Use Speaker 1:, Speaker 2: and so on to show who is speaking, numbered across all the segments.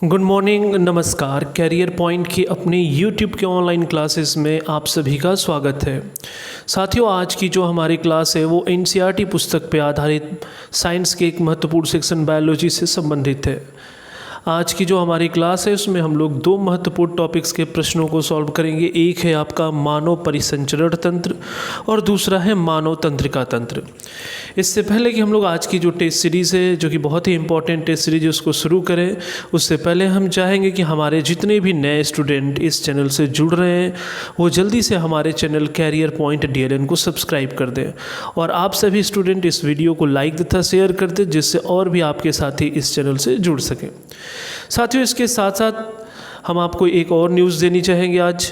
Speaker 1: Good morning, नमस्कार। Career point की अपनी यूट्यूब के ऑनलाइन क्लासेस में आप सभी का स्वागत है। साथियों, आज की जो हमारी क्लास है वो एनसीईआरटी पुस्तक पर आधारित साइंस के एक महत्वपूर्ण सेक्शन बायोलॉजी से संबंधित है। आज की जो हमारी क्लास है उसमें हम लोग दो महत्वपूर्ण टॉपिक्स के प्रश्नों को सॉल्व करेंगे। एक है आपका मानव परिसंचरण तंत्र और दूसरा है मानव तंत्रिका तंत्र। इससे पहले कि हम लोग आज की जो टेस्ट सीरीज़ है, जो कि बहुत ही इंपॉर्टेंट टेस्ट सीरीज है, उसको शुरू करें, उससे पहले हम चाहेंगे कि हमारे जितने भी नए स्टूडेंट इस चैनल से जुड़ रहे हैं वो जल्दी से हमारे चैनल कैरियर पॉइंट DLN को सब्सक्राइब कर दें और आप सभी स्टूडेंट इस वीडियो को लाइक तथा शेयर कर दें, जिससे और भी आपके साथी इस चैनल से जुड़ सकें। साथियों, इसके साथ साथ हम आपको एक और न्यूज़ देनी चाहेंगे आज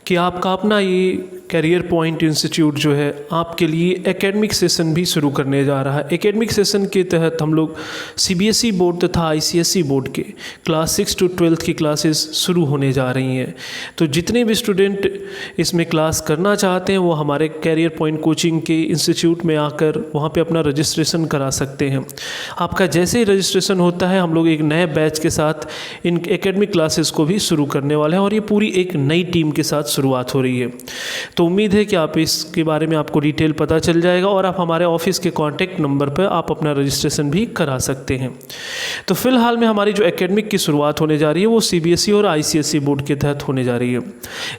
Speaker 1: कि आपका अपना ये कैरियर पॉइंट इंस्टीट्यूट जो है आपके लिए एकेडमिक सेशन भी शुरू करने जा रहा है। एकेडमिक सेशन के तहत हम लोग CBSE बोर्ड तथा ICSE बोर्ड के क्लास 6 to 12 की क्लासेस शुरू होने जा रही हैं। तो जितने भी स्टूडेंट इसमें क्लास करना चाहते हैं वो हमारे कैरियर पॉइंट कोचिंग के इंस्टीट्यूट में आकर वहाँ पे अपना रजिस्ट्रेशन करा सकते हैं। आपका जैसे ही रजिस्ट्रेशन होता है हम लोग एक नए बैच के साथ इन एकेडमिक क्लासेस को भी शुरू करने वाले हैं और ये पूरी एक नई टीम के साथ शुरुआत हो रही है। तो उम्मीद है कि आप इसके बारे में आपको डिटेल पता चल जाएगा और आप हमारे ऑफिस के कॉन्टैक्ट नंबर पर आप अपना रजिस्ट्रेशन भी करा सकते हैं। तो फिलहाल में हमारी जो एकेडमिक की शुरुआत होने जा रही है वो CBSE और ICSE बोर्ड के तहत होने जा रही है।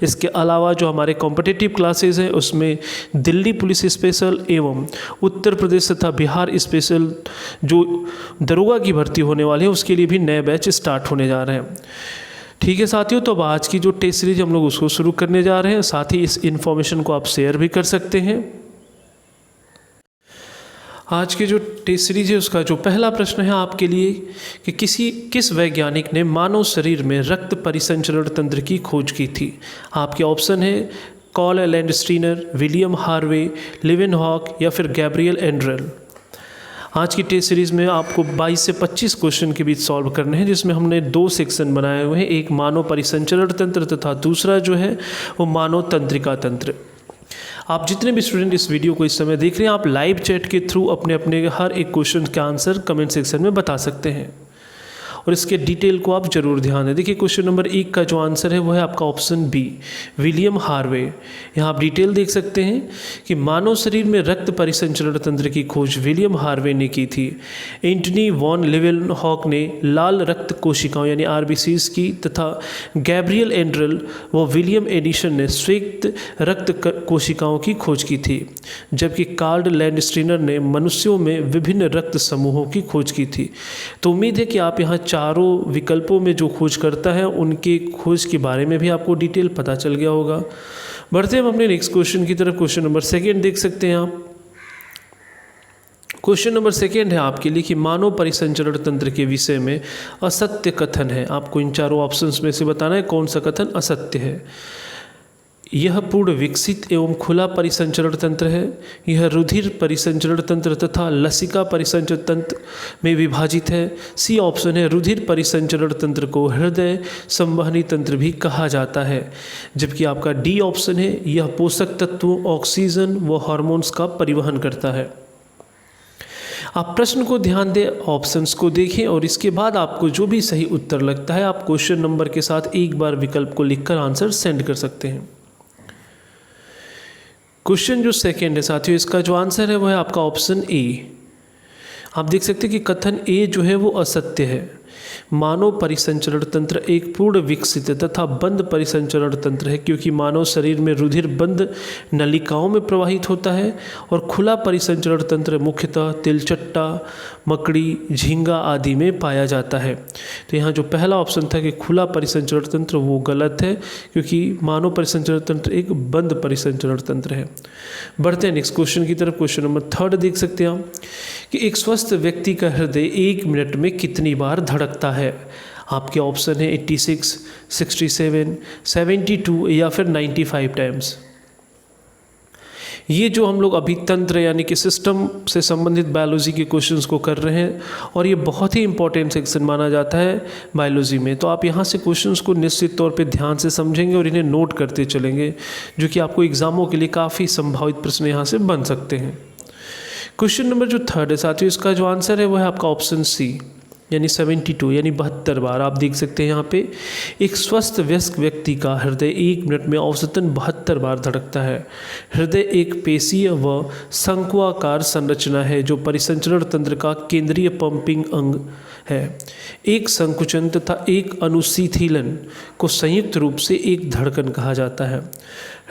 Speaker 1: इसके अलावा जो हमारे कॉम्पिटिटिव क्लासेज हैं उसमें दिल्ली पुलिस स्पेशल एवं उत्तर प्रदेश तथा बिहार स्पेशल जो दरोगा की भर्ती होने वाली है उसके लिए भी नए बैच स्टार्ट होने जा रहे हैं। ठीक है साथियों, तो अब आज की जो टेस्ट सीरीज हम लोग उसको शुरू करने जा रहे हैं। साथ ही इस इन्फॉर्मेशन को आप शेयर भी कर सकते हैं। आज की जो टेस्ट सीरीज है उसका जो पहला प्रश्न है आपके लिए कि किस वैज्ञानिक ने मानव शरीर में रक्त परिसंचरण तंत्र की खोज की थी। आपके ऑप्शन है Karl Landsteiner, William Harvey, Leeuwenhoek या फिर गैब्रियल एंड्रेल। आज की टेस्ट सीरीज़ में आपको 22 से 25 क्वेश्चन के बीच सॉल्व करने हैं, जिसमें हमने दो सेक्शन बनाए हुए हैं, एक मानव परिसंचरण तंत्र तथा दूसरा जो है वो मानव तंत्रिका तंत्र। आप जितने भी स्टूडेंट इस वीडियो को इस समय देख रहे हैं आप लाइव चैट के थ्रू अपने अपने हर एक क्वेश्चन का आंसर कमेंट सेक्शन में बता सकते हैं और इसके डिटेल को आप जरूर ध्यान दें। देखिए, क्वेश्चन नंबर 1 का जो आंसर है वो है आपका ऑप्शन बी, विलियम हार्वे। यहाँ आप डिटेल देख सकते हैं कि मानव शरीर में रक्त परिसंचरण तंत्र की खोज विलियम हार्वे ने की थी। एंटनी वॉन लीवेनहॉक ने लाल रक्त कोशिकाओं यानी RBCs की तथा गैब्रियल एंड्रेल व विलियम एडिसन ने श्वेत रक्त कोशिकाओं की खोज की थी, जबकि कार्ल लैंडस्टीनर ने मनुष्यों में विभिन्न रक्त समूहों की खोज की थी। तो उम्मीद है कि आप यहाँ चारों विकल्पों में जो खोज करता है उनके खोज के बारे में भी आपको डिटेल पता चल गया होगा। बढ़ते हैं हम अपने नेक्स्ट क्वेश्चन की तरफ। क्वेश्चन नंबर 2 देख सकते हैं आप। क्वेश्चन नंबर 2 है आपके लिए कि मानव परिसंचरण तंत्र के विषय में असत्य कथन है। आपको इन चारों ऑप्शंस में से बताना है कौन सा कथन असत्य है। यह पूर्ण विकसित एवं खुला परिसंचरण तंत्र है, यह रुधिर परिसंचरण तंत्र तथा लसिका परिसंचरण तंत्र में विभाजित है। सी ऑप्शन है रुधिर परिसंचरण तंत्र को हृदय संवहनी तंत्र भी कहा जाता है, जबकि आपका डी ऑप्शन है यह पोषक तत्वों, ऑक्सीजन व हार्मोन्स का परिवहन करता है। आप प्रश्न को ध्यान दें, ऑप्शंस को देखें और इसके बाद आपको जो भी सही उत्तर लगता है आप क्वेश्चन नंबर के साथ एक बार विकल्प को लिखकर आंसर सेंड कर सकते हैं। क्वेश्चन जो 2 है साथियों, इसका जो आंसर है वो है आपका ऑप्शन ए। आप देख सकते हैं कि कथन ए जो है वो असत्य है। मानव परिसंचरण तंत्र एक पूर्ण विकसित तथा बंद परिसंचरण तंत्र है, क्योंकि मानव शरीर में रुधिर बंद नलिकाओं में प्रवाहित होता है और खुला परिसंचरण तंत्र मुख्यतः तिलचट्टा, मकड़ी, झींगा आदि में पाया जाता है। तो यहाँ जो पहला ऑप्शन था कि खुला परिसंचरण तंत्र वो गलत है, क्योंकि मानव परिसंचरण तंत्र एक बंद परिसंचरण तंत्र है। बढ़ते हैं नेक्स्ट क्वेश्चन की तरफ। क्वेश्चन नंबर 3 देख सकते हैं आप कि एक स्वस्थ व्यक्ति का हृदय 1 मिनट में कितनी बार धड़कता है। आपके ऑप्शन है 86, 67, 72 या फिर 95 टाइम्स। ये जो हम लोग अभी तंत्र यानी कि सिस्टम से संबंधित बायोलॉजी के क्वेश्चंस को कर रहे हैं और ये बहुत ही इंपॉर्टेंट सेक्शन माना जाता है बायोलॉजी में। तो आप यहाँ से क्वेश्चंस को निश्चित तौर पे ध्यान से समझेंगे और इन्हें नोट करते चलेंगे, जो कि आपको एग्जामों के लिए काफ़ी संभावित प्रश्न यहाँ से बन सकते हैं। क्वेश्चन नंबर जो 3 है साथियों, इसका जो आंसर है वो है आपका ऑप्शन सी। यानी 72 यानी 72 बार। आप देख सकते हैं यहाँ पे एक स्वस्थ वयस्क व्यक्ति का हृदय 1 मिनट में औसतन 72 बार धड़कता है। हृदय एक पेशीय व शंक्वाकार संरचना है जो परिसंचरण तंत्र का केंद्रीय पंपिंग अंग है। एक संकुचन तथा एक अनुशीथिलन को संयुक्त रूप से एक धड़कन कहा जाता है।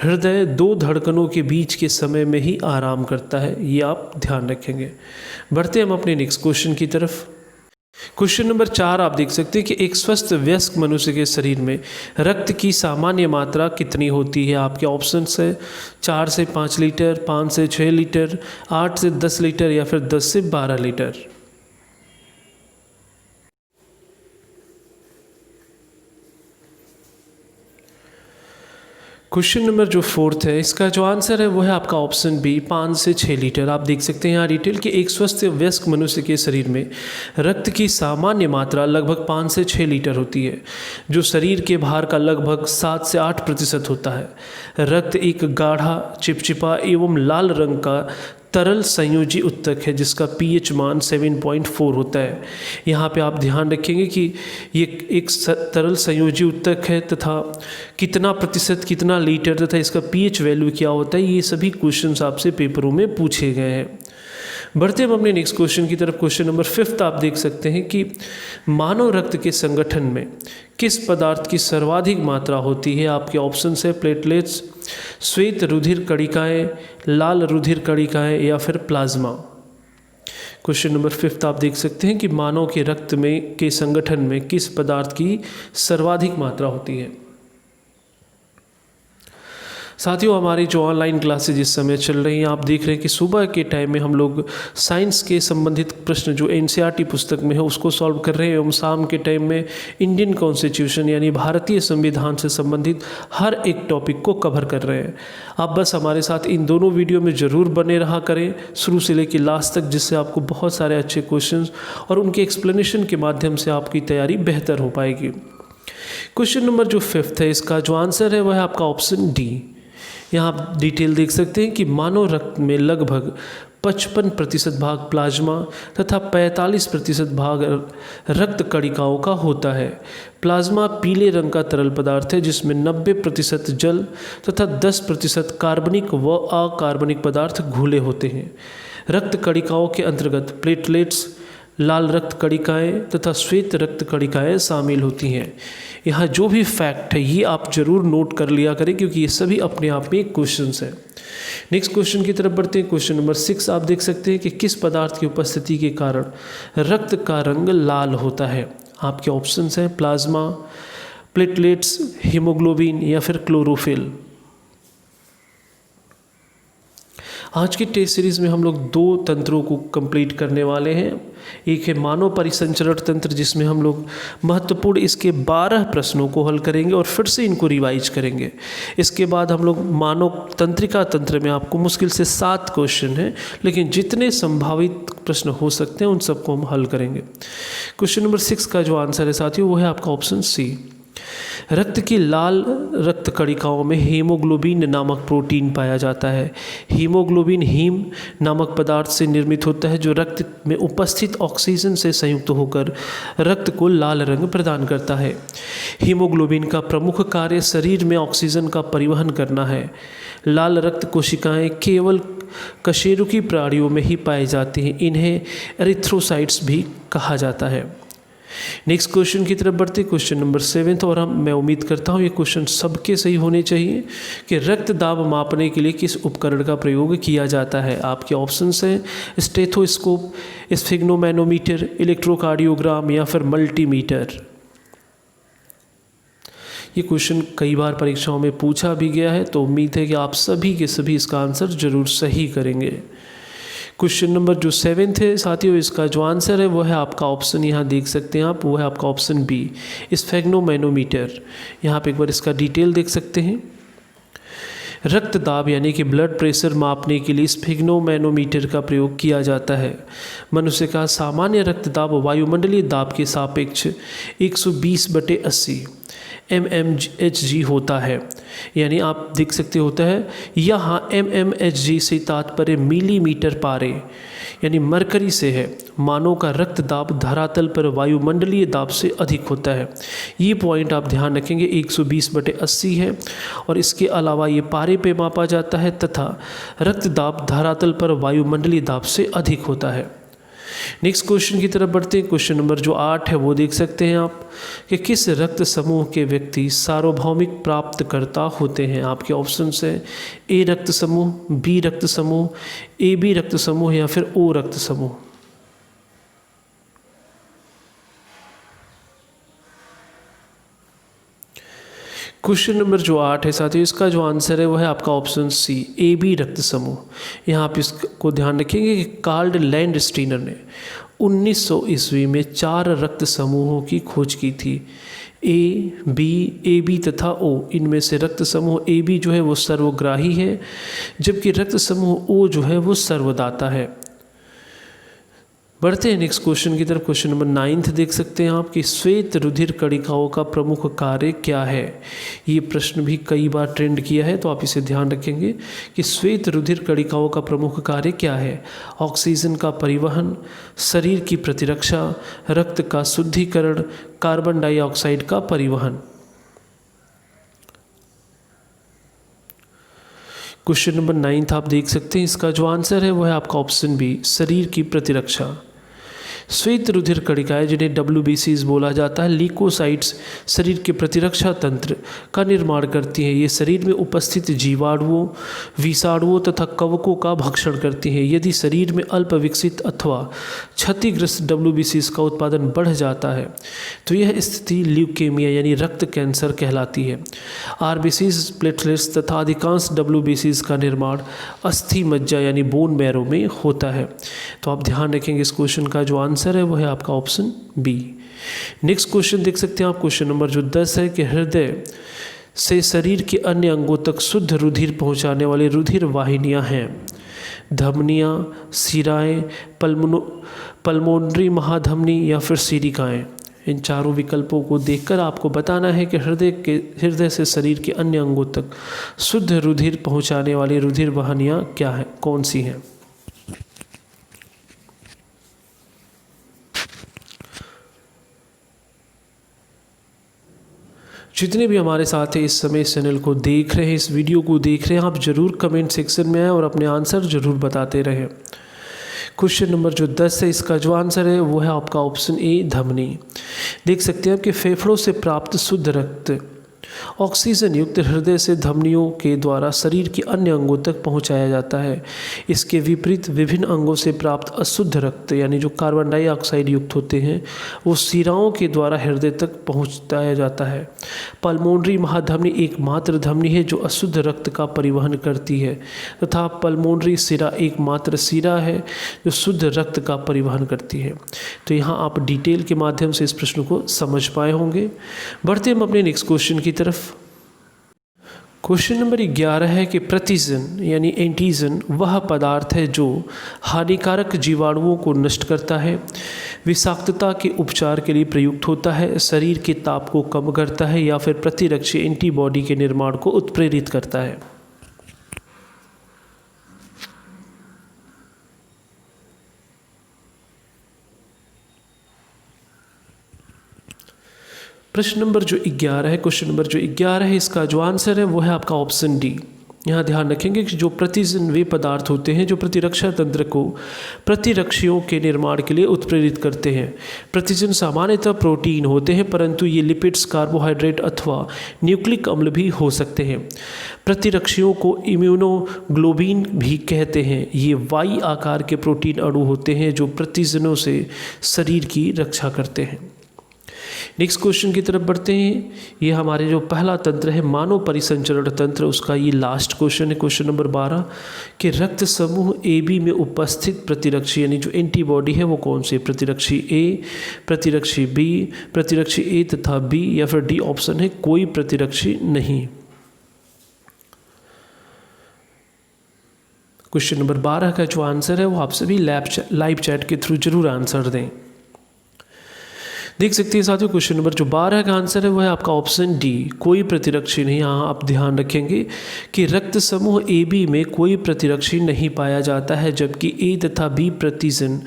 Speaker 1: हृदय 2 धड़कनों के बीच के समय में ही आराम करता है, ये आप ध्यान रखेंगे। बढ़ते हम अपने नेक्स्ट क्वेश्चन की तरफ। क्वेश्चन नंबर 4 आप देख सकते हैं कि एक स्वस्थ वयस्क मनुष्य के शरीर में रक्त की सामान्य मात्रा कितनी होती है। आपके ऑप्शंस है 4 से 5 लीटर, 5 से 6 लीटर, 8 से 10 लीटर या फिर 10 से 12 लीटर। क्वेश्चन नंबर जो 4 है, इसका जो आंसर है वो है आपका ऑप्शन बी 5 से 6 लीटर। आप देख सकते हैं यहाँ डिटेल कि एक स्वस्थ वयस्क मनुष्य के शरीर में रक्त की सामान्य मात्रा लगभग 5 से 6 लीटर होती है, जो शरीर के भार का लगभग 7 से 8% होता है। रक्त एक गाढ़ा, चिपचिपा एवं लाल रंग का तरल संयोजी उत्तक है जिसका पीएच मान 7.4 होता है। यहाँ पे आप ध्यान रखेंगे कि ये एक तरल संयोजी उत्तक है तथा कितना प्रतिशत, कितना लीटर तथा इसका पीएच वैल्यू क्या होता है, ये सभी क्वेश्चंस आपसे पेपरों में पूछे गए हैं। बढ़ते हम अपने नेक्स्ट क्वेश्चन की तरफ। क्वेश्चन नंबर 5 आप देख सकते हैं कि मानव रक्त के संगठन में किस पदार्थ की सर्वाधिक मात्रा होती है। आपके ऑप्शन है प्लेटलेट्स, श्वेत रुधिर कणिकाएं, लाल रुधिर कणिकाएं या फिर प्लाज्मा। क्वेश्चन नंबर 5 आप देख सकते हैं कि मानव के रक्त में के संगठन में किस पदार्थ की सर्वाधिक मात्रा होती है। साथियों, हमारी जो ऑनलाइन क्लासेज इस समय चल रही हैं, आप देख रहे हैं कि सुबह के टाइम में हम लोग साइंस के संबंधित प्रश्न जो एनसीईआरटी पुस्तक में है उसको सॉल्व कर रहे हैं एवं शाम के टाइम में इंडियन कॉन्स्टिट्यूशन यानी भारतीय संविधान से संबंधित हर एक टॉपिक को कवर कर रहे हैं। आप बस हमारे साथ इन दोनों वीडियो में ज़रूर बने रहा करें शुरू से लेकर लास्ट तक, जिससे आपको बहुत सारे अच्छे क्वेश्चन और उनके एक्सप्लेनेशन के माध्यम से आपकी तैयारी बेहतर हो पाएगी। क्वेश्चन नंबर जो 5 है, इसका जो आंसर है वह है आपका ऑप्शन डी। यहाँ आप डिटेल देख सकते हैं कि मानव रक्त में लगभग 55% भाग प्लाज्मा तथा 45% भाग रक्त कणिकाओं का होता है। प्लाज्मा पीले रंग का तरल पदार्थ है जिसमें 90% जल तथा 10% कार्बनिक व अकार्बनिक पदार्थ घुले होते हैं। रक्त कणिकाओं के अंतर्गत प्लेटलेट्स, लाल रक्त कणिकाएं तथा श्वेत रक्त कणिकाएं शामिल होती हैं। यहाँ जो भी फैक्ट है ये आप जरूर नोट कर लिया करें क्योंकि ये सभी अपने आप में क्वेश्चन है। नेक्स्ट क्वेश्चन की तरफ बढ़ते हैं। क्वेश्चन नंबर 6 आप देख सकते हैं कि किस पदार्थ की उपस्थिति के कारण रक्त का रंग लाल होता है। आपके ऑप्शंस हैं प्लाज्मा, प्लेटलेट्स, हीमोग्लोबिन या फिर क्लोरोफिल। आज की टेस्ट सीरीज़ में हम लोग 2 तंत्रों को कंप्लीट करने वाले हैं। एक है मानव परिसंचरण तंत्र जिसमें हम लोग महत्वपूर्ण इसके 12 प्रश्नों को हल करेंगे और फिर से इनको रिवाइज करेंगे। इसके बाद हम लोग मानव तंत्रिका तंत्र में आपको मुश्किल से 7 क्वेश्चन हैं, लेकिन जितने संभावित प्रश्न हो सकते हैं उन सबको हम हल करेंगे। क्वेश्चन नंबर 6 का जो आंसर है साथियों वो है आपका ऑप्शन सी। रक्त की लाल रक्त कणिकाओं में हीमोग्लोबिन नामक प्रोटीन पाया जाता है। हीमोग्लोबिन हीम नामक पदार्थ से निर्मित होता है जो रक्त में उपस्थित ऑक्सीजन से संयुक्त होकर रक्त को लाल रंग प्रदान करता है। हीमोग्लोबिन का प्रमुख कार्य शरीर में ऑक्सीजन का परिवहन करना है। लाल रक्त कोशिकाएं केवल कशेरुकी प्राणियों में ही पाई जाती हैं। इन्हें एरिथ्रोसाइट्स भी कहा जाता है। नेक्स्ट क्वेश्चन की तरफ बढ़ते क्वेश्चन नंबर 7 और मैं उम्मीद करता हूँ ये क्वेश्चन सबके सही होने चाहिए कि रक्त दाब मापने के लिए किस उपकरण का प्रयोग किया जाता है। आपके ऑप्शंस हैं स्टेथोस्कोप, स्फिग्नोमैनोमीटर, इलेक्ट्रोकार्डियोग्राम या फिर मल्टीमीटर। ये क्वेश्चन कई बार परीक्षाओं में पूछा भी गया है, तो उम्मीद है कि आप सभी के सभी इसका आंसर जरूर सही करेंगे। क्वेश्चन नंबर जो 7 है साथियों, इसका जो आंसर है वो है आपका ऑप्शन, यहाँ देख सकते हैं आप, वो है आपका ऑप्शन बी स्फिग्नोमैनोमीटर। यहाँ पे एक बार इसका डिटेल देख सकते हैं। रक्त दाब यानी कि ब्लड प्रेशर मापने के लिए स्फिग्नोमैनोमीटर का प्रयोग किया जाता है। मनुष्य का सामान्य रक्त दाब वायुमंडलीय दाब के सापेक्ष 120/80 mmHg होता है। यानी आप देख सकते होता है यहाँ mmHg से तात्पर्य मिलीमीटर पारे यानी मरकरी से है। मानव का रक्त दाब धरातल पर वायुमंडलीय दाब से अधिक होता है। ये पॉइंट आप ध्यान रखेंगे 120/80 है और इसके अलावा ये पारे पे मापा जाता है तथा रक्त दाब धरातल पर वायुमंडलीय दाब से अधिक होता है। नेक्स्ट क्वेश्चन की तरफ बढ़ते हैं। क्वेश्चन नंबर जो 8 है वो देख सकते हैं आप कि किस रक्त समूह के व्यक्ति सार्वभौमिक प्राप्तकर्ता होते हैं। आपके ऑप्शंस है ए रक्त समूह, बी रक्त समूह, ए बी रक्त समूह या फिर ओ रक्त समूह। क्वेश्चन नंबर जो 8 है साथियों, इसका जो आंसर है वो है आपका ऑप्शन सी ए बी रक्त समूह। यहाँ आप इसको ध्यान रखेंगे कि कार्ल लैंडस्टीनर ने 1900 ईस्वी में 4 रक्त समूहों की खोज की थी। ए बी तथा ओ। इनमें से रक्त समूह ए बी जो है वो सर्वग्राही है, जबकि रक्त समूह ओ जो है वो सर्वदाता है। बढ़ते हैं नेक्स्ट क्वेश्चन की तरफ। क्वेश्चन नंबर 9 देख सकते हैं आप कि श्वेत रुधिर कणिकाओं का प्रमुख कार्य क्या है। ये प्रश्न भी कई बार ट्रेंड किया है, तो आप इसे ध्यान रखेंगे कि श्वेत रुधिर कणिकाओं का प्रमुख कार्य क्या है। ऑक्सीजन का परिवहन, शरीर की प्रतिरक्षा, रक्त का शुद्धिकरण, कार्बन डाइऑक्साइड का परिवहन। क्वेश्चन नंबर 9 आप देख सकते हैं, इसका जो आंसर है वो है आपका ऑप्शन बी शरीर की प्रतिरक्षा। श्वेत रुधिर कणिकाएं जिन्हें WBCs बोला जाता है, ल्यूकोसाइट्स शरीर के प्रतिरक्षा तंत्र का निर्माण करती हैं। ये शरीर में उपस्थित जीवाणुओं, विषाणुओं तथा कवकों का भक्षण करती हैं। यदि शरीर में अल्प विकसित अथवा क्षतिग्रस्त WBCs का उत्पादन बढ़ जाता है तो यह स्थिति ल्यूकेमिया यानी रक्त कैंसर कहलाती है। RBCs, प्लेटलेट्स तथा अधिकांश WBCs का निर्माण अस्थि मज्जा यानी बोन मैरो में होता है। तो आप ध्यान रखेंगे इस क्वेश्चन का जो आंसर है वो है आपका ऑप्शन बी। नेक्स्ट क्वेश्चन देख सकते हैं आप। क्वेश्चन नंबर जो 10 है कि हृदय से शरीर के अन्य अंगों तक शुद्ध रुधिर पहुंचाने वाली रुधिर वाहिनियां हैं। धमनियां, सिराएं, पल्मोनरी महाधमनी या फिर सिरिकाएं। इन चारों विकल्पों को देखकर आपको बताना है कि हृदय से शरीर के अन्य अंगों तक शुद्ध रुधिर पहुंचाने वाली रुधिर वाहिनियां क्या है, कौन सी हैं। जितने भी हमारे साथ हैं इस समय इस चैनल को देख रहे हैं, इस वीडियो को देख रहे हैं, आप ज़रूर कमेंट सेक्शन में आएँ और अपने आंसर ज़रूर बताते रहें। क्वेश्चन नंबर जो 10 है, इसका जो आंसर है वो है आपका ऑप्शन ए धमनी। देख सकते हैं कि फेफड़ों से प्राप्त शुद्ध रक्त ऑक्सीजन युक्त हृदय से धमनियों के द्वारा शरीर के अन्य अंगों तक पहुंचाया जाता है। इसके विपरीत विभिन्न अंगों से प्राप्त अशुद्ध रक्त यानी जो कार्बन डाइऑक्साइड युक्त होते हैं वो सिराओं के द्वारा हृदय तक पहुंचाया जाता है। पल्मोनरी महाधमनी एकमात्र धमनी है जो अशुद्ध रक्त का परिवहन करती है तथा पल्मोनरी सिरा एकमात्र सिरा है जो शुद्ध रक्त का परिवहन करती है। तो यहाँ आप डिटेल के माध्यम से इस प्रश्न को समझ पाए होंगे। बढ़ते हम अपने नेक्स्ट क्वेश्चन की तरफ। क्वेश्चन नंबर 11 है कि प्रतिजन यानी एंटीजन वह पदार्थ है जो हानिकारक जीवाणुओं को नष्ट करता है, विषाक्तता के उपचार के लिए प्रयुक्त होता है, शरीर के ताप को कम करता है या फिर प्रतिरक्षी एंटीबॉडी के निर्माण को उत्प्रेरित करता है। प्रश्न नंबर जो 11 है, क्वेश्चन नंबर जो 11 है, इसका जो आंसर है वो है आपका ऑप्शन डी। यहाँ ध्यान रखेंगे कि जो प्रतिजन वे पदार्थ होते हैं जो प्रतिरक्षा तंत्र को प्रतिरक्षियों के निर्माण के लिए उत्प्रेरित करते हैं। प्रतिजन सामान्यतः प्रोटीन होते हैं परंतु ये लिपिड्स, कार्बोहाइड्रेट अथवा न्यूक्लिक अम्ल भी हो सकते हैं। प्रतिरक्षियों को इम्यूनोग्लोबिन भी कहते हैं। ये वाई आकार के प्रोटीन अणु होते हैं जो प्रतिजनों से शरीर की रक्षा करते हैं। नेक्स्ट क्वेश्चन की तरफ बढ़ते हैं। ये हमारे जो पहला तंत्र है मानव परिसंचरण तंत्र, उसका ये लास्ट क्वेश्चन है, क्वेश्चन नंबर 12 कि रक्त समूह ए बी में उपस्थित प्रतिरक्षी यानी जो एंटीबॉडी है वो कौन सी है। प्रतिरक्षी ए, प्रतिरक्षी बी, प्रतिरक्षी ए तथा बी या फिर डी ऑप्शन है कोई प्रतिरक्षी नहीं। क्वेश्चन नंबर 12 का जो आंसर है वो आप सभी लाइव चैट के थ्रू जरूर आंसर दें। देख सकते हैं साथियों, क्वेश्चन नंबर जो 12 का आंसर है वो है आपका ऑप्शन डी, कोई प्रतिरक्षी नहीं। यहाँ आप ध्यान रखेंगे कि रक्त समूह ए बी में कोई प्रतिरक्षी नहीं पाया जाता है, जबकि ए तथा बी प्रतिजन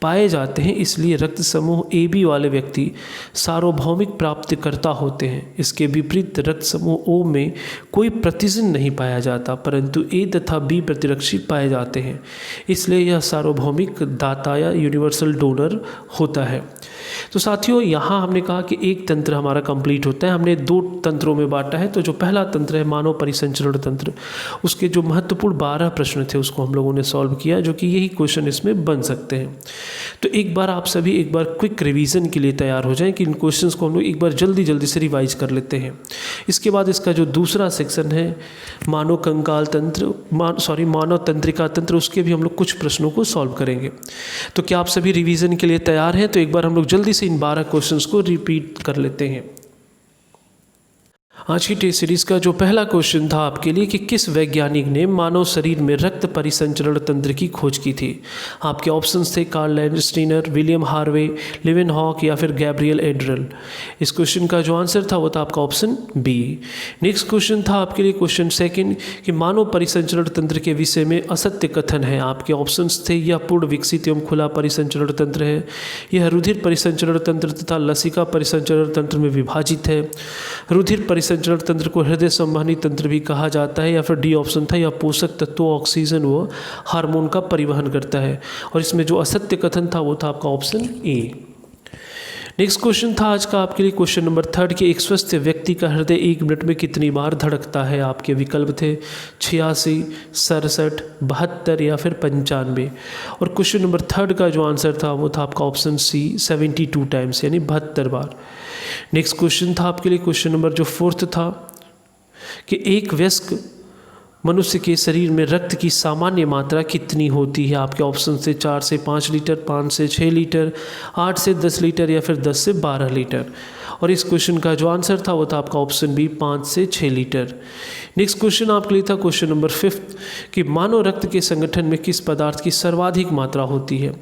Speaker 1: पाए जाते हैं। इसलिए रक्त समूह ए बी वाले व्यक्ति सार्वभौमिक प्राप्तकर्ता होते हैं। इसके विपरीत रक्त समूह ओ में कोई प्रतिजन नहीं पाया जाता, परंतु ए तथा बी प्रतिरक्षी पाए जाते हैं। इसलिए यह सार्वभौमिक दाता या यूनिवर्सल डोनर होता है। तो साथियों, यहाँ हमने कहा कि एक तंत्र हमारा कंप्लीट होता है। हमने 2 तंत्रों में बांटा है। तो जो पहला तंत्र है मानव परिसंचरण तंत्र, उसके जो महत्वपूर्ण 12 प्रश्न थे उसको हम लोगों ने सॉल्व किया, जो कि यही क्वेश्चन इसमें बन सकते हैं। तो एक बार आप सभी एक बार क्विक रिवीजन के लिए तैयार हो जाएं कि इन क्वेश्चंस को हम लोग एक बार जल्दी से रिवाइज कर लेते हैं। इसके बाद इसका जो दूसरा सेक्शन है मानव कंकाल तंत्र, मानव तंत्रिका तंत्र, उसके भी हम लोग कुछ प्रश्नों को सॉल्व करेंगे। तो क्या आप सभी रिवीजन के लिए तैयार हैं? तो एक बार हम लोग जल्दी से इन 12 क्वेश्चंस को रिपीट कर लेते हैं। आज की टेस्ट सीरीज का जो पहला क्वेश्चन था आपके लिए कि किस वैज्ञानिक ने मानव शरीर में रक्त परिसंचरण तंत्र की खोज की थी? आपके ऑप्शंस थे Karl Landsteiner, William Harvey, Leeuwenhoek या फिर गैब्रियल एड्रल। इस क्वेश्चन का जो आंसर था वो था आपका ऑप्शन बी। नेक्स्ट क्वेश्चन था आपके लिए क्वेश्चन सेकंड कि मानव परिसंचरण तंत्र के विषय में असत्य कथन है। आपके ऑप्शंस थे यह पूर्ण विकसित एवं खुला परिसंचरण तंत्र है, यह रुधिर परिसंचरण तंत्र तथा लसिका परिसंचरण तंत्र में विभाजित है, रुधिर परिसंचरण तंत्र को हृदय संवहनी तंत्र भी कहा जाता है, या फिर डी ऑप्शन था यह पोषक तत्वों, ऑक्सीजन व हार्मोन का परिवहन करता है। और इसमें जो असत्य कथन था वो था आपका ऑप्शन ए। नेक्स्ट क्वेश्चन था आज का आपके लिए क्वेश्चन नंबर 3 कि एक स्वस्थ व्यक्ति का हृदय 1 मिनट में कितनी बार धड़कता है? आपके विकल्प थे 86, 67, 72 या फिर 95। और क्वेश्चन नंबर 3 का जो आंसर था वो था आपका ऑप्शन सी, 72 टाइम्स, यानी 72 बार। नेक्स्ट क्वेश्चन था आपके लिए क्वेश्चन नंबर जो 4 था कि एक वयस्क मनुष्य के शरीर में रक्त की सामान्य मात्रा कितनी होती है? आपके ऑप्शन से 4 से 5 लीटर, 5 से 6 लीटर, 8 से 10 लीटर या फिर 10 से 12 लीटर। और इस क्वेश्चन का जो आंसर था वो था आपका ऑप्शन बी, 5 से 6 लीटर। नेक्स्ट क्वेश्चन आपके लिए था क्वेश्चन नंबर 5 कि मानव रक्त के संगठन में किस पदार्थ की सर्वाधिक मात्रा होती है?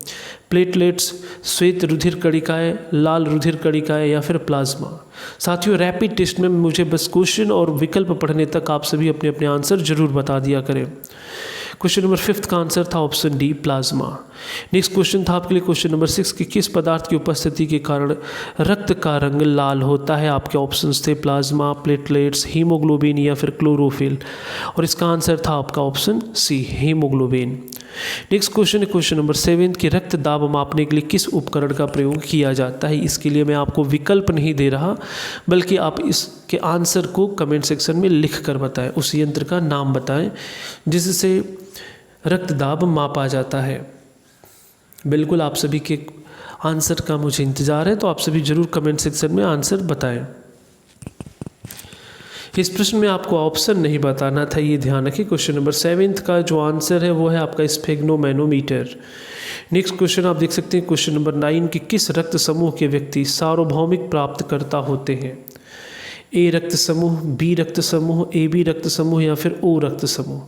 Speaker 1: प्लेटलेट्स, श्वेत रुधिर कणिकाएं, लाल रुधिर कणिकाएं या फिर प्लाज्मा। साथियों, रैपिड टेस्ट में मुझे बस क्वेश्चन और विकल्प पढ़ने तक आप सभी अपने अपने आंसर जरूर बता दिया करें। क्वेश्चन नंबर 5 का आंसर था option D, plasma. Next question था आपके लिए क्वेश्चन नंबर 6 कि किस पदार्थ की उपस्थिति के कारण रक्त का रंग लाल होता है? आपके ऑप्शंस थे प्लाज्मा, प्लेटलेट्स, हीमोग्लोबिन या फिर क्लोरोफिल। और इसका आंसर था आपका option C, haemoglobin. Next question है क्वेश्चन नंबर 7 कि रक्त दाब मापने के लिए किस उपकरण का प्रयोग किया जाता है? इसके लिए मैं आपको विकल्प नहीं दे रहा, बल्कि आप इसके आंसर को कमेंट सेक्शन में लिख कर बताएं, उस यंत्र का नाम बताएं जिससे रक्त दाब मापा जाता है। बिल्कुल आप सभी के आंसर का मुझे इंतज़ार है, तो आप सभी जरूर कमेंट सेक्शन में आंसर बताएं। इस प्रश्न में आपको ऑप्शन नहीं बताना था, ये ध्यान रखिए। क्वेश्चन नंबर 7 का जो आंसर है वो है आपका स्फेग्नोमैनोमीटर। नेक्स्ट क्वेश्चन आप देख सकते हैं क्वेश्चन नंबर 9 कि किस रक्त समूह के व्यक्ति सार्वभौमिक प्राप्तकर्ता होते हैं? ए रक्त समूह, बी रक्त समूह, ए बी रक्त समूह या फिर ओ रक्त समूह।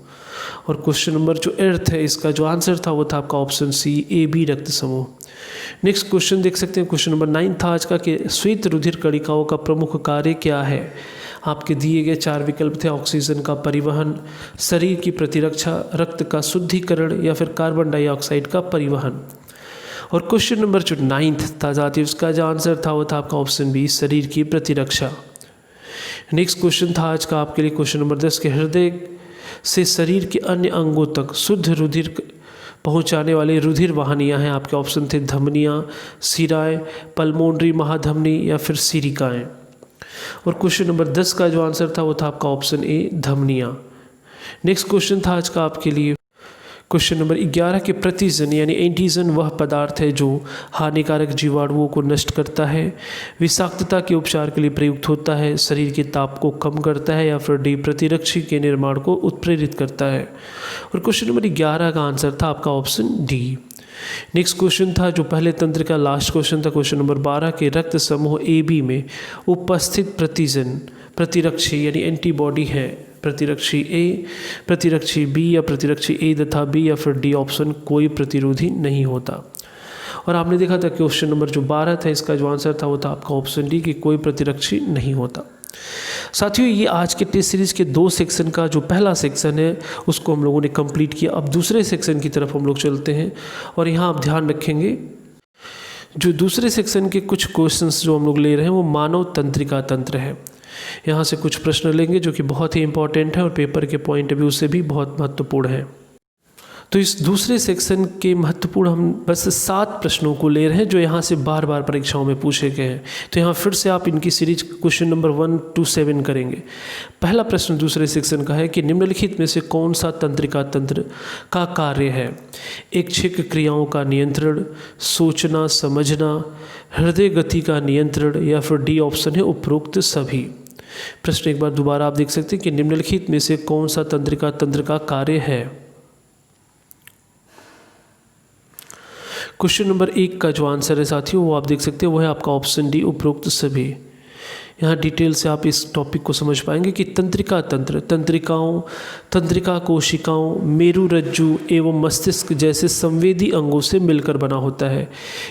Speaker 1: और क्वेश्चन नंबर जो 8 है इसका जो आंसर था वो था आपका ऑप्शन सी, ए बी रक्त समूह। नेक्स्ट क्वेश्चन देख सकते हैं क्वेश्चन नंबर 9 था आज का कि श्वेत रुधिर कणिकाओं का प्रमुख कार्य क्या है? आपके दिए गए 4 विकल्प थे ऑक्सीजन का परिवहन, शरीर की प्रतिरक्षा, रक्त का शुद्धिकरण या फिर कार्बन डाइऑक्साइड का परिवहन। और क्वेश्चन नंबर जो 9 था जाती उसका जो आंसर था वो था आपका ऑप्शन बी, शरीर की प्रतिरक्षा। नेक्स्ट क्वेश्चन था आज का आपके लिए क्वेश्चन नंबर 10 के हृदय से शरीर के अन्य अंगों तक शुद्ध रुधिर पहुंचाने वाले रुधिर वाहिनियाँ हैं। आपके ऑप्शन थे धमनियाँ, सिराएं, पल्मोनरी महाधमनी या फिर सिरिकाएँ। और क्वेश्चन नंबर 10 का जो आंसर था वो था आपका ऑप्शन ए, धमनियाँ। नेक्स्ट क्वेश्चन था आज का आपके लिए क्वेश्चन नंबर 11 के प्रतिजन यानी एंटीजन वह पदार्थ है जो हानिकारक जीवाणुओं को नष्ट करता है, विषाक्तता के उपचार के लिए प्रयुक्त होता है, शरीर के ताप को कम करता है या फिर डी प्रतिरक्षी के निर्माण को उत्प्रेरित करता है। और क्वेश्चन नंबर 11 का आंसर था आपका ऑप्शन डी। नेक्स्ट क्वेश्चन था जो पहले तंत्र का लास्ट क्वेश्चन था क्वेश्चन नंबर 12 के रक्त समूह ए बी में उपस्थित प्रतिजन प्रतिरक्षी यानी एंटीबॉडी है, प्रतिरक्षी ए, प्रतिरक्षी बी या प्रतिरक्षी ए तथा बी या फिर डी ऑप्शन कोई प्रतिरोधी नहीं होता। और आपने देखा था क्वेश्चन नंबर जो 12 था, इसका जो आंसर था वो था आपका ऑप्शन डी कि कोई प्रतिरक्षी नहीं होता। साथियों, ये आज के टेस्ट सीरीज़ के 2 सेक्शन का जो पहला सेक्शन है उसको हम लोगों ने कंप्लीट किया। अब दूसरे सेक्शन की तरफ हम लोग चलते हैं और यहाँ आप ध्यान रखेंगे जो दूसरे सेक्शन के कुछ क्वेश्चंस जो हम लोग ले रहे हैं वो मानव तंत्रिका तंत्र है। यहाँ से कुछ प्रश्न लेंगे जो कि बहुत ही इंपॉर्टेंट है और पेपर के पॉइंट ऑफ व्यू से भी बहुत महत्वपूर्ण है। तो इस दूसरे सेक्शन के महत्वपूर्ण हम बस 7 प्रश्नों को ले रहे हैं जो यहाँ से बार बार परीक्षाओं में पूछे गए हैं। तो यहाँ फिर से आप इनकी सीरीज क्वेश्चन नंबर 1 to 7 करेंगे। पहला प्रश्न दूसरे सेक्शन का है कि निम्नलिखित में से कौन सा तंत्रिका तंत्र का कार्य है? ऐच्छिक क्रियाओं का नियंत्रण, सोचना समझना, हृदय गति का नियंत्रण, या फिर डी ऑप्शन है उपरोक्त सभी। प्रश्न एक बार दोबारा आप देख सकते हैं कि निम्नलिखित में से कौन सा तंत्रिका तंत्र का कार्य है? क्वेश्चन नंबर 1 का जो आंसर है साथियों वो आप देख सकते हैं वो है आपका ऑप्शन डी उपरोक्त सभी। यहाँ डिटेल से आप इस टॉपिक को समझ पाएंगे कि तंत्रिका तंत्र तंत्रिकाओं, तंत्रिका कोशिकाओं, मेरुरज्जु एवं मस्तिष्क जैसे संवेदी अंगों से मिलकर बना होता है।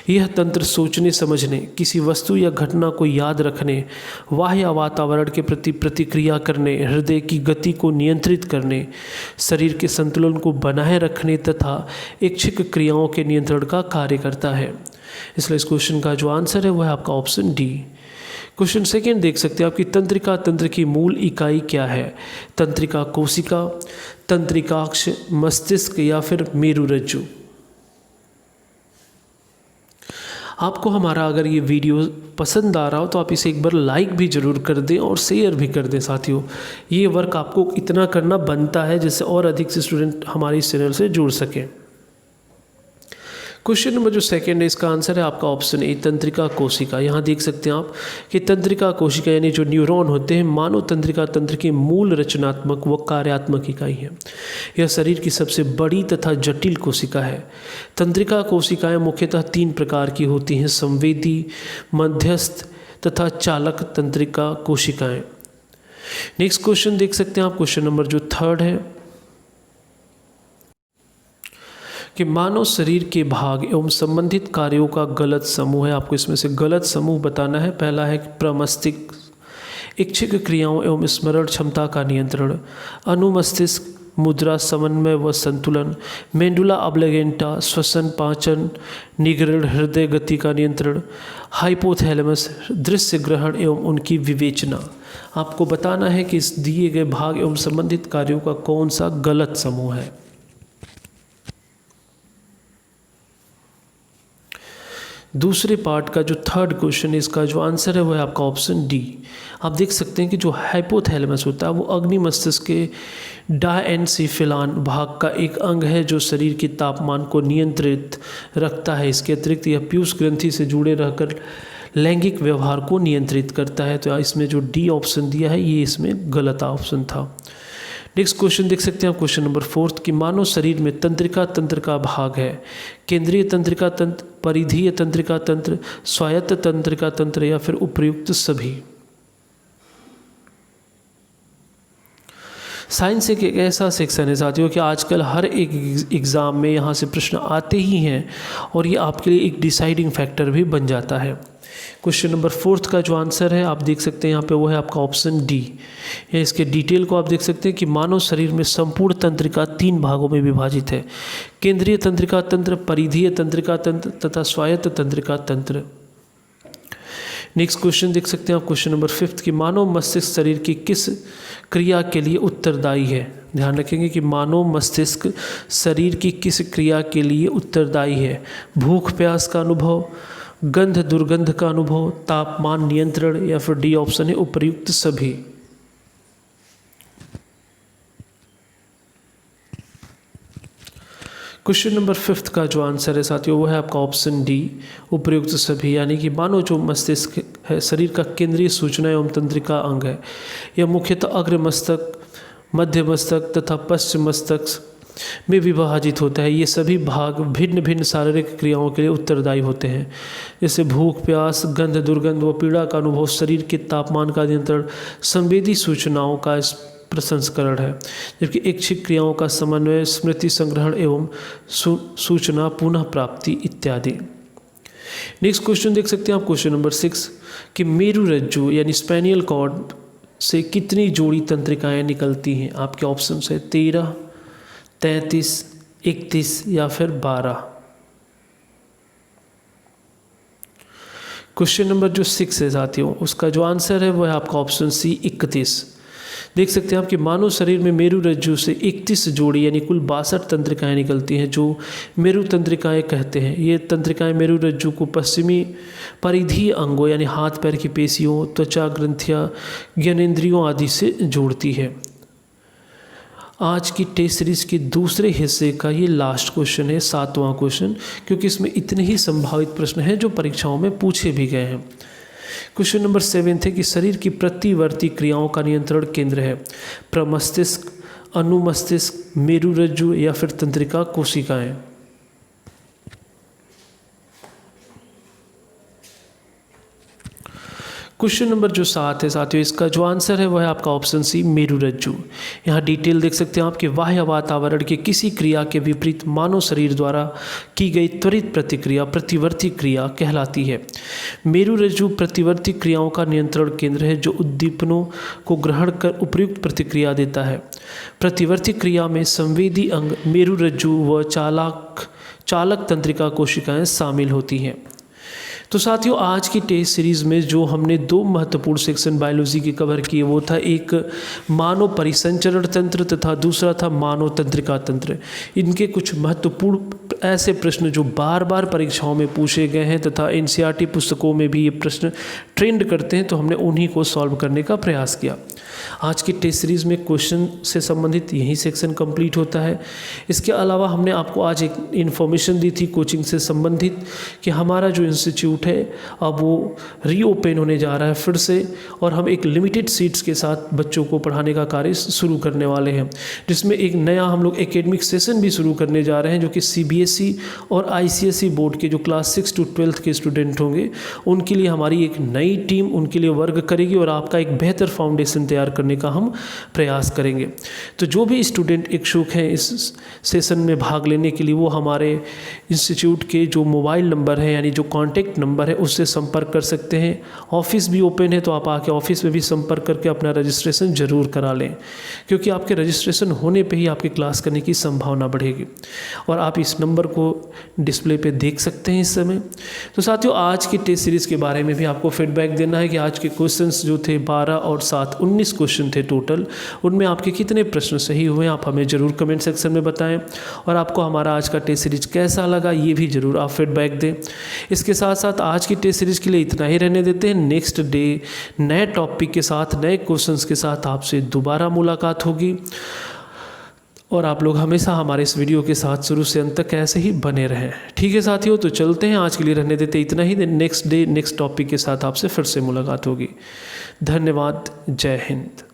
Speaker 1: यह तंत्र सोचने समझने, किसी वस्तु या घटना को याद रखने, बाह्य वातावरण के प्रति प्रतिक्रिया करने, हृदय की गति को नियंत्रित करने, शरीर के संतुलन को बनाए रखने तथा ऐच्छिक क्रियाओं के नियंत्रण का कार्य करता है। इसलिए इस क्वेश्चन का जो आंसर है वह है आपका ऑप्शन डी। क्वेश्चन सेकेंड देख सकते हैं आपकी तंत्रिका तंत्र की मूल इकाई क्या है? तंत्रिका कोशिका, तंत्रिकाक्ष, मस्तिष्क या फिर मेरुरज्जु। आपको हमारा अगर ये वीडियो पसंद आ रहा हो तो आप इसे एक बार लाइक भी ज़रूर कर दें और शेयर भी कर दें। साथियों, ये वर्क आपको इतना करना बनता है जिससे और अधिक से स्टूडेंट हमारे इस चैनल से जुड़ सकें। क्वेश्चन नंबर जो सेकंड है इसका आंसर है आपका ऑप्शन ए तंत्रिका कोशिका। यहाँ देख सकते हैं आप कि तंत्रिका कोशिका यानी जो न्यूरॉन होते हैं मानव तंत्रिका तंत्र की मूल रचनात्मक व कार्यात्मक इकाई है। यह शरीर की सबसे बड़ी तथा जटिल कोशिका है। तंत्रिका कोशिकाएं मुख्यतः 3 प्रकार की होती हैं: संवेदी, मध्यस्थ तथा चालक तंत्रिका कोशिकाएं। नेक्स्ट क्वेश्चन देख सकते हैं आप, क्वेश्चन नंबर जो 3 है कि मानव शरीर के भाग एवं संबंधित कार्यों का गलत समूह है। आपको इसमें से गलत समूह बताना है। पहला है प्रमस्तिष्क, ऐच्छिक क्रियाओं एवं स्मरण क्षमता का नियंत्रण, अनुमस्तिष्क, मुद्रा समन्वय व संतुलन, मेंडुला ऑब्लिगेंटा, श्वसन पाचन निगरण हृदय गति का नियंत्रण, हाइपोथैलेमस दृश्य ग्रहण एवं उनकी विवेचना। आपको बताना है कि इस दिए गए भाग एवं संबंधित कार्यों का कौन सा गलत समूह है। दूसरे पार्ट का जो 3rd क्वेश्चन है इसका जो आंसर है वह है आपका ऑप्शन डी। आप देख सकते हैं कि जो हाइपोथैलेमस होता है वो अग्नि मस्तिष्क के डायएन्सेफेलान भाग का एक अंग है जो शरीर के तापमान को नियंत्रित रखता है। इसके अतिरिक्त यह पीयूष ग्रंथि से जुड़े रहकर लैंगिक व्यवहार को नियंत्रित करता है। तो इसमें जो डी ऑप्शन दिया है ये इसमें गलत ऑप्शन था। नेक्स्ट क्वेश्चन देख सकते हैं आप, क्वेश्चन नंबर 4 कि मानव शरीर में तंत्रिका तंत्र का भाग है केंद्रीय तंत्रिका तंत्र, परिधीय तंत्रिका तंत्र, स्वायत्त तंत्रिका तंत्र या फिर उपर्युक्त सभी। साइंस एक ऐसा सेक्शन है साथियों कि आजकल हर एक एग्ज़ाम में यहाँ से प्रश्न आते ही हैं और ये आपके लिए एक डिसाइडिंग फैक्टर भी बन जाता है। क्वेश्चन नंबर 4 का जो आंसर है आप देख सकते हैं यहाँ पे वो है आपका ऑप्शन डी। इसके डिटेल को आप देख सकते हैं कि मानव शरीर में संपूर्ण तंत्रिका 3 भागों में विभाजित है: केंद्रीय तंत्रिका तंत्र, परिधीय तंत्रिका तंत्र तथा स्वायत्त तंत्रिका तंत्र। नेक्स्ट क्वेश्चन देख सकते हैं आप, क्वेश्चन नंबर 5 कि मानव मस्तिष्क शरीर की किस क्रिया के लिए उत्तरदायी है? ध्यान रखेंगे कि मानव मस्तिष्क शरीर की किस क्रिया के लिए उत्तरदायी है? भूख प्यास का अनुभव, गंध दुर्गंध का अनुभव, तापमान नियंत्रण या फिर डी ऑप्शन है उपर्युक्त सभी। क्वेश्चन नंबर 5 का जो आंसर है साथियों वो है आपका ऑप्शन डी उपर्युक्त सभी। यानी कि मानव जो मस्तिष्क है शरीर का केंद्रीय सूचना एवं तंत्रिका अंग है। यह मुख्यतः अग्र मस्तक, मध्य मस्तक तथा पश्चिम मस्तक में विभाजित होता है। ये सभी भाग भिन्न भिन्न शारीरिक क्रियाओं के लिए उत्तरदायी होते हैं, जैसे भूख प्यास, गंध दुर्गंध व पीड़ा का अनुभव, शरीर के तापमान का नियंत्रण, संवेदी सूचनाओं का प्रसंस्करण है। जबकि ऐच्छिक क्रियाओं का समन्वय, स्मृति संग्रहण एवं सूचना पुनः प्राप्ति इत्यादि। नेक्स्ट क्वेश्चन देख सकते हैं आप, क्वेश्चन नंबर 6 कि मेरुरज्जु यानी स्पेनियल कॉर्ड से कितनी जोड़ी तंत्रिकाएं निकलती हैं। आपके ऑप्शन है 13, 33, 31 या फिर 12। क्वेश्चन नंबर जो 6 है साथियों, उसका जो आंसर है वो है आपका ऑप्शन सी 31। देख सकते हैं आप कि मानव शरीर में मेरुरज्जु से 31 जोड़ी यानी कुल 62 तंत्रिकाएं निकलती हैं, जो मेरु तंत्रिकाएं कहते हैं। ये तंत्रिकाएं मेरुरज्जु को पश्चिमी परिधीय अंगों यानी हाथ पैर की पेशियों, त्वचा ग्रंथियां, ज्ञानेंद्रियों आदि से जोड़ती है। आज की टेस्ट सीरीज के दूसरे हिस्से का ये लास्ट क्वेश्चन है, 7वां क्वेश्चन, क्योंकि इसमें इतने ही संभावित प्रश्न हैं जो परीक्षाओं में पूछे भी गए हैं। क्वेश्चन नंबर 7 है कि शरीर की प्रतिवर्ती क्रियाओं का नियंत्रण केंद्र है प्रमस्तिष्क, अनुमस्तिष्क, मेरुरज्जु या फिर तंत्रिका कोशिकाएं। क्वेश्चन नंबर जो 7 है साथियों, इसका जो आंसर है वह है आपका ऑप्शन सी मेरुरज्जु। यहाँ डिटेल देख सकते हैं आपके बाह्य वातावरण के किसी क्रिया के विपरीत मानव शरीर द्वारा की गई त्वरित प्रतिक्रिया प्रतिवर्ती क्रिया कहलाती है। मेरुरज्जु प्रतिवर्ती क्रियाओं का नियंत्रण केंद्र है जो उद्दीपनों को ग्रहण कर उपयुक्त प्रतिक्रिया देता है। प्रतिवर्ती क्रिया में संवेदी अंग मेरुरज्जु व चालक तंत्रिका कोशिकाएं शामिल होती हैं। तो साथियों, आज की टेस्ट सीरीज़ में जो हमने 2 महत्वपूर्ण सेक्शन बायोलॉजी के कवर किए वो था एक मानव परिसंचरण तंत्र तथा दूसरा था मानव तंत्रिका तंत्र। इनके कुछ महत्वपूर्ण ऐसे प्रश्न जो बार बार परीक्षाओं में पूछे गए हैं तथा एनसीईआरटी पुस्तकों में भी ये प्रश्न ट्रेंड करते हैं, तो हमने उन्हीं को सॉल्व करने का प्रयास किया। आज की टेस्ट सीरीज़ में क्वेश्चन से संबंधित यही सेक्शन कंप्लीट होता है। इसके अलावा हमने आपको आज एक इन्फॉर्मेशन दी थी कोचिंग से संबंधित कि हमारा जो इंस्टीट्यूट है अब वो रीओपन होने जा रहा है फिर से, और हम एक लिमिटेड सीट्स के साथ बच्चों को पढ़ाने का कार्य शुरू करने वाले हैं, जिसमें एक नया हम लोग एकेडमिक सेशन भी शुरू करने जा रहे हैं जो कि सीबीएसई और आईसीएसई बोर्ड के जो क्लास 6 to 12 के स्टूडेंट होंगे उनके लिए हमारी एक नई टीम उनके लिए वर्क करेगी और आपका एक बेहतर फाउंडेशन तैयार करने का हम प्रयास करेंगे। तो जो भी स्टूडेंट इच्छुक हैं इस सेशन में भाग लेने के लिए वो हमारे इंस्टीट्यूट के जो मोबाइल नंबर है यानी जो कॉन्टैक्ट नंबर है उससे संपर्क कर सकते हैं। ऑफिस भी ओपन है तो आप आके ऑफिस में भी संपर्क करके अपना रजिस्ट्रेशन ज़रूर करा लें, क्योंकि आपके रजिस्ट्रेशन होने पे ही आपकी क्लास करने की संभावना बढ़ेगी। और आप इस नंबर को डिस्प्ले पे देख सकते हैं इस समय। तो साथियों, आज की टेस्ट सीरीज़ के बारे में भी आपको फीडबैक देना है कि आज के क्वेश्चंस जो थे 12 और 7 19 क्वेश्चन थे टोटल, उनमें आपके कितने प्रश्न सही हुए आप हमें ज़रूर कमेंट सेक्शन में बताएं। और आपको हमारा आज का टेस्ट सीरीज कैसा लगा ये भी ज़रूर आप फीडबैक दें। इसके साथ साथ आज की टेस्ट सीरीज के लिए इतना ही रहने देते हैं। नेक्स्ट डे नए टॉपिक के साथ नए क्वेश्चंस के साथ आपसे दोबारा मुलाकात होगी, और आप लोग हमेशा हमारे इस वीडियो के साथ शुरू से अंत तक ऐसे ही बने रहें। ठीक है साथियों, तो चलते हैं, आज के लिए रहने देते इतना ही। नेक्स्ट डे नेक्स्ट टॉपिक के साथ आपसे फिर से मुलाकात होगी। धन्यवाद। जय हिंद।